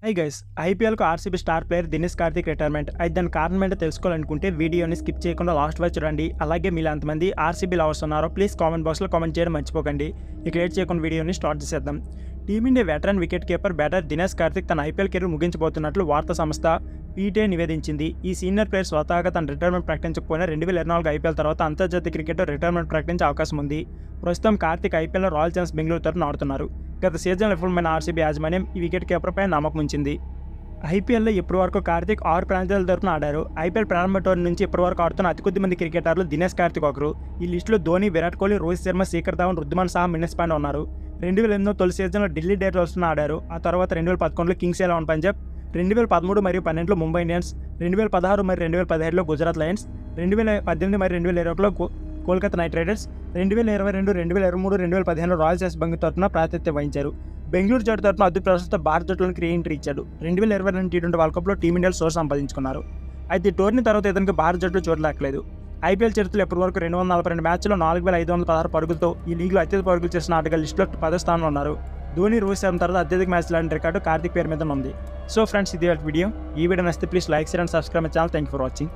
High guys, ఐపీఎల్కు RCB star player Dinesh Karthik retirement అయితే దాని కారణం ఏంటో తెలుసుకోవాలనుకుంటే వీడియోని స్కిప్ చేయకుండా లాస్ట్ వరకు చూడండి. అలాగే మీలో ఎంతమంది ఆర్సీబీ లవర్స్ ఉన్నారో ప్లీజ్ కామెంట్ బాక్స్లో కామెంట్ చేయడం మర్చిపోకండి. ఇక లేట్ చేయకుండా వీడియోని స్టార్ట్ చేసేద్దాం. Team India veteran wicket keeper batter Dinesh Karthik తన ఐపీఎల్ కెరీర్ ముగించబోతున్నట్లు వార్తా సంస్థ పీటీఐ నివేదించింది. ఈ సీనియర్ ప్లేయర్ స్వతహాగా తన రిటైర్మెంట్ ప్రకటించకపోయినా 2024 ఐపీఎల్ తర్వాత అంతర్జాతీయ క్రికెట్లో రిటైర్మెంట్ ప్రకటించే అవకాశం ఉంది. ప్రస్తుతం కార్తిక్ ఐపీఎల్లో రాయల్ ఛాలెంజర్స్ బెంగళూరు తరఫున ఆడుతున్నారు. గత సీజన్లో విఫలమైన ఆర్సీబీ యాజమాన్యం ఈ వికెట్ కీపర్పై నమ్మకం ఉంచింది. ఐపీఎల్లో ఇప్పటివరకు కార్తిక్ 6 ప్రాంతాల తరఫున ఆడారు. ఐపీఎల్ ప్రారంభ టోర్నీ నుంచి ఇప్పటివరకు ఆడుతున్న అతి కొద్ది మంది క్రికెటర్లు దినేష్ కార్తిక్ ఒకరు. ఈ లిస్టులో ధోని, విరాట్ కోహ్లీ, రోహిత్ శర్మ, శేఖర్ ధావన్, రుద్దుమాన్ సహా మిన్నెస్ పాండే ఉన్నారు. 2008 తొలి సీజన్లో ఢిల్లీ డేర్డెవిల్స్ను ఆడారు. ఆ తర్వాత 2011లో కింగ్స్ 11 పంజాబ్, 2013 మరియు 12లో ముంబై ఇండియన్స్, 2016 మరియు 2017లో గుజరాత్ లయన్స్, 2018 మరియు 2021లో కోల్కతా నైట్ రైడర్స్, 2022, 2023, 2015లో రాయల్ ఛాలెంజర్స్ బెంగళూరు తరఫున ప్రాతినిధ్యం వహించారు. బెంగళూరు జట్టు తరఫున అద్భుత ప్రస్తుత భారత జట్టులోకి రీఎంట్రీ ఇచ్చాడు. 2022 టీ20 వరల్డ్ కప్లో టీమిండియాలో చోటు సంపాదించుకున్నారు. అయితే ఈ టోర్నీ తర్వాత ఇతనికి భారత జట్టులో చోటు దక్కలేదు. ఐపీఎల్ చరిత్రలో ఇప్పటివరకు 242 మ్యాచ్లో 4516 పరుగులతో ఈ లీగ్లో అత్యధిక పరుగులు చేసిన ఆటగాళ్ల లిస్టులో 10వ స్థానంలో ఉన్నారు. ధోని, రోహిత్ శర్మ తర్వాత అత్యధిక మ్యాచ్లు ఆడిన రికార్డు కార్తిక్ పేరు మీద ఉంది. సో ఫ్రెండ్స్, ఇది వీడియో. ఈ వీడియో నచ్చితే please like, share and subscribe my channel. Thank you for watching.